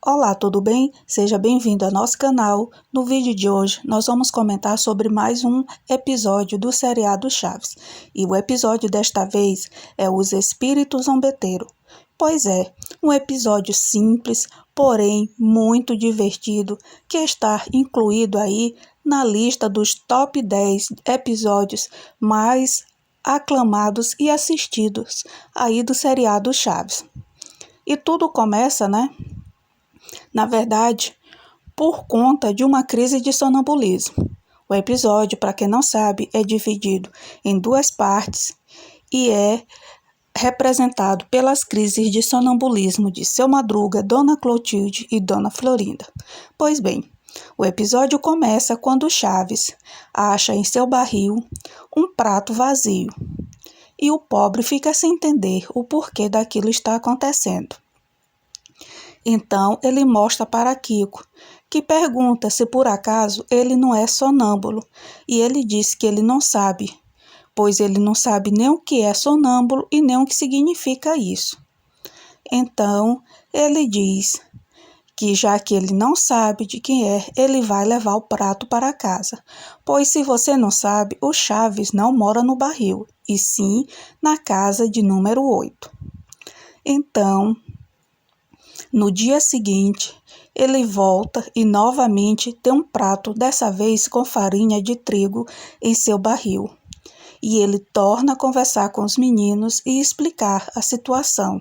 Olá, tudo bem? Seja bem-vindo ao nosso canal. No vídeo de hoje, nós vamos comentar sobre mais um episódio do seriado Chaves. E o episódio desta vez é Os Espíritos Zombeteiros. Pois é, um episódio simples, porém muito divertido, que está incluído aí na lista dos top 10 episódios mais aclamados e assistidos aí do seriado Chaves. E tudo começa, na verdade, por conta de uma crise de sonambulismo. O episódio, para quem não sabe, é dividido em duas partes e é representado pelas crises de sonambulismo de Seu Madruga, Dona Clotilde e Dona Florinda. Pois bem, o episódio começa quando Chaves acha em seu barril um prato vazio e o pobre fica sem entender o porquê daquilo está acontecendo. Então, ele mostra para Kiko, que pergunta se por acaso ele não é sonâmbulo, e ele diz que ele não sabe, pois ele não sabe nem o que é sonâmbulo e nem o que significa isso. Então, ele diz que já que ele não sabe de quem é, ele vai levar o prato para casa, pois se você não sabe, o Chaves não mora no barril, e sim na casa de número 8. Então, no dia seguinte, ele volta e novamente tem um prato, dessa vez com farinha de trigo, em seu barril. E ele torna a conversar com os meninos e explicar a situação.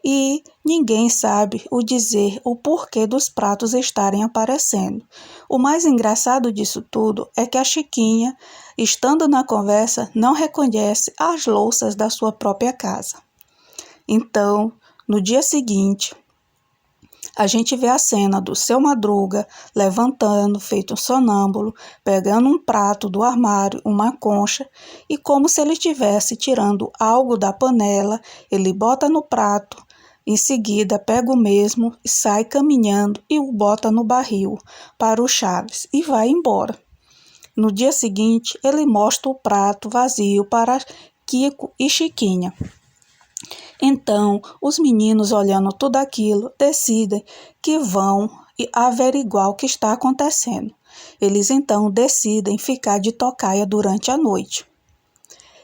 E ninguém sabe o porquê dos pratos estarem aparecendo. O mais engraçado disso tudo é que a Chiquinha, estando na conversa, não reconhece as louças da sua própria casa. Então, no dia seguinte, a gente vê a cena do Seu Madruga levantando, feito um sonâmbulo, pegando um prato do armário, uma concha, e como se ele estivesse tirando algo da panela, ele bota no prato, em seguida pega o mesmo, sai caminhando e o bota no barril para o Chaves e vai embora. No dia seguinte, ele mostra o prato vazio para Kiko e Chiquinha. Então, os meninos, olhando tudo aquilo, decidem que vão averiguar o que está acontecendo. Eles então decidem ficar de tocaia durante a noite.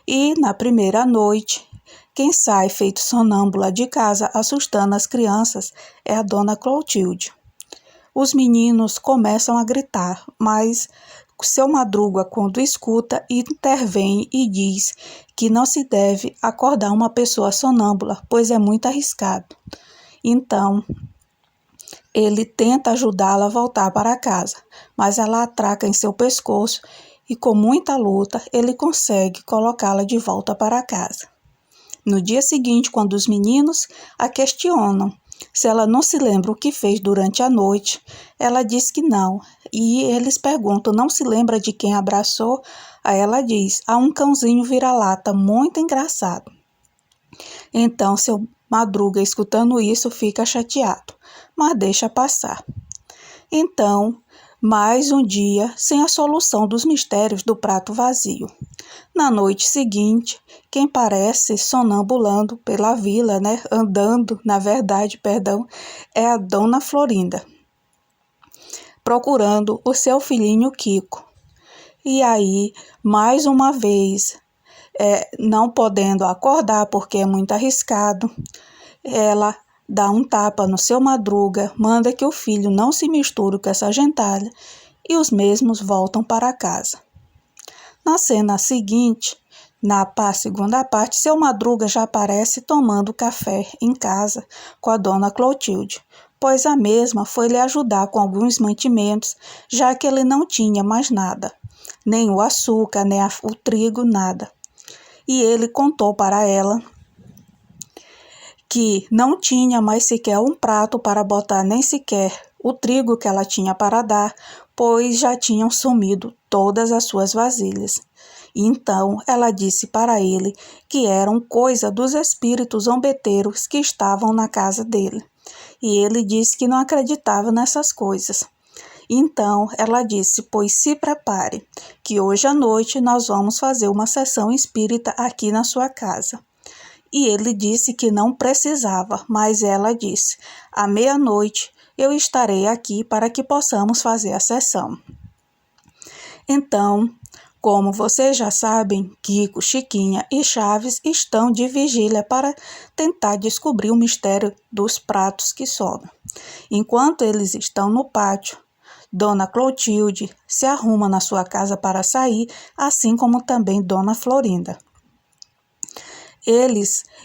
E na primeira noite, quem sai feito sonâmbula de casa, assustando as crianças, é a Dona Clotilde. Os meninos começam a gritar, mas Seu Madruga, quando escuta, intervém e diz que não se deve acordar uma pessoa sonâmbula, pois é muito arriscado. Então, ele tenta ajudá-la a voltar para casa, mas ela atraca em seu pescoço e, com muita luta, ele consegue colocá-la de volta para casa. No dia seguinte, quando os meninos a questionam se ela não se lembra o que fez durante a noite, ela diz que não. E eles perguntam, não se lembra de quem abraçou? Aí ela diz, há um cãozinho vira-lata muito engraçado. Então, Seu Madruga, escutando isso, fica chateado, mas deixa passar. Então, mais um dia sem a solução dos mistérios do prato vazio. Na noite seguinte, quem parece sonambulando pela vila, andando, é a Dona Florinda, procurando o seu filhinho Kiko. E aí, mais uma vez, não podendo acordar porque é muito arriscado, ela dá um tapa no Seu Madruga, manda que o filho não se misture com essa gentalha e os mesmos voltam para casa. Na cena seguinte, na segunda parte, Seu Madruga já aparece tomando café em casa com a Dona Clotilde, pois a mesma foi lhe ajudar com alguns mantimentos, já que ele não tinha mais nada, nem o açúcar, nem o trigo, nada. E ele contou para ela que não tinha mais sequer um prato para botar nem sequer o trigo que ela tinha para dar, pois já tinham sumido todas as suas vasilhas. Então ela disse para ele que eram coisa dos espíritos zombeteiros que estavam na casa dele. E ele disse que não acreditava nessas coisas. Então ela disse, pois se prepare, que hoje à noite nós vamos fazer uma sessão espírita aqui na sua casa. E ele disse que não precisava, mas ela disse: à meia-noite eu estarei aqui para que possamos fazer a sessão. Então, como vocês já sabem, Kiko, Chiquinha e Chaves estão de vigília para tentar descobrir o mistério dos pratos que sobram. Enquanto eles estão no pátio, Dona Clotilde se arruma na sua casa para sair, assim como também Dona Florinda.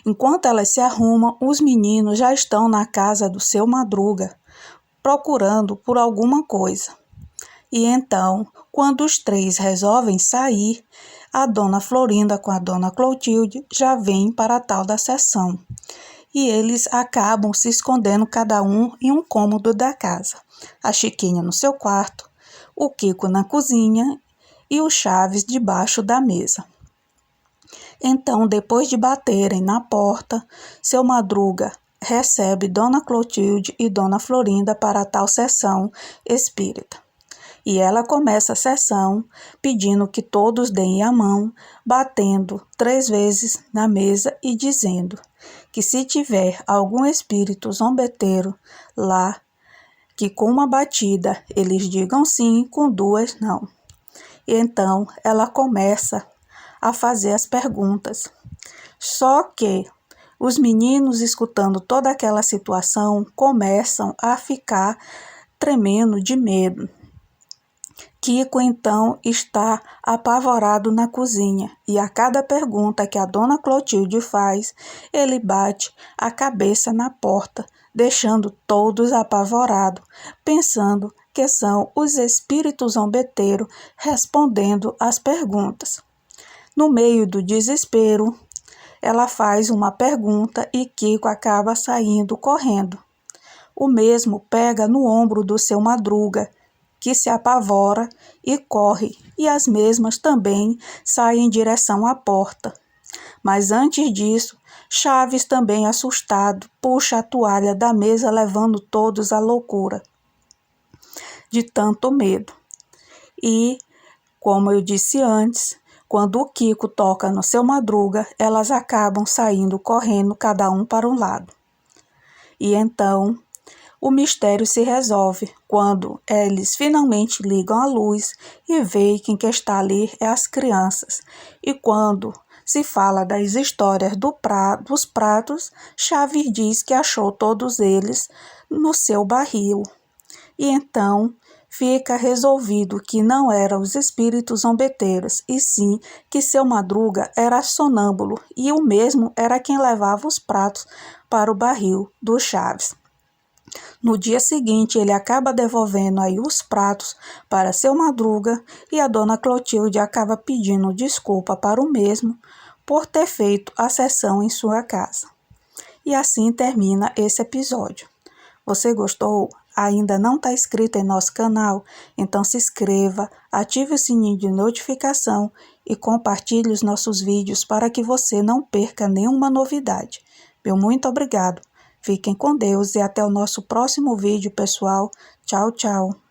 Enquanto elas se arrumam, os meninos já estão na casa do seu Madruga, procurando por alguma coisa. E então, quando os três resolvem sair, a Dona Florinda com a Dona Clotilde já vêm para a tal da sessão. E eles acabam se escondendo cada um em um cômodo da casa. A Chiquinha no seu quarto, o Kiko na cozinha e o Chaves debaixo da mesa. Então, depois de baterem na porta, seu Madruga recebe Dona Clotilde e Dona Florinda para a tal sessão espírita. E ela começa a sessão pedindo que todos deem a mão, batendo 3 vezes na mesa e dizendo que se tiver algum espírito zombeteiro lá, que com uma batida eles digam sim, com 2 não. E então ela começa a fazer as perguntas. Só que os meninos, escutando toda aquela situação, começam a ficar tremendo de medo. Kiko, então, está apavorado na cozinha e a cada pergunta que a Dona Clotilde faz, ele bate a cabeça na porta, deixando todos apavorados, pensando que são os espíritos zombeteiros respondendo às perguntas. No meio do desespero, ela faz uma pergunta e Kiko acaba saindo correndo. O mesmo pega no ombro do seu Madruga, que se apavora e corre, e as mesmas também saem em direção à porta. Mas antes disso, Chaves, também assustado, puxa a toalha da mesa, levando todos à loucura, de tanto medo. E, como eu disse antes, quando o Kiko toca no seu Madruga, elas acabam saindo correndo, cada um para um lado. E então o mistério se resolve quando eles finalmente ligam a luz e veem que quem está ali é as crianças. E quando se fala das histórias dos pratos, Chaves diz que achou todos eles no seu barril. E então fica resolvido que não eram os espíritos zombeteiros, e sim que seu Madruga era sonâmbulo e o mesmo era quem levava os pratos para o barril do Chaves. No dia seguinte, ele acaba devolvendo aí os pratos para seu Madruga e a Dona Clotilde acaba pedindo desculpa para o mesmo por ter feito a sessão em sua casa. E assim termina esse episódio. Você gostou? Ainda não está inscrito em nosso canal? Então se inscreva, ative o sininho de notificação e compartilhe os nossos vídeos para que você não perca nenhuma novidade. Meu muito obrigado. Fiquem com Deus e até o nosso próximo vídeo, pessoal. Tchau, tchau.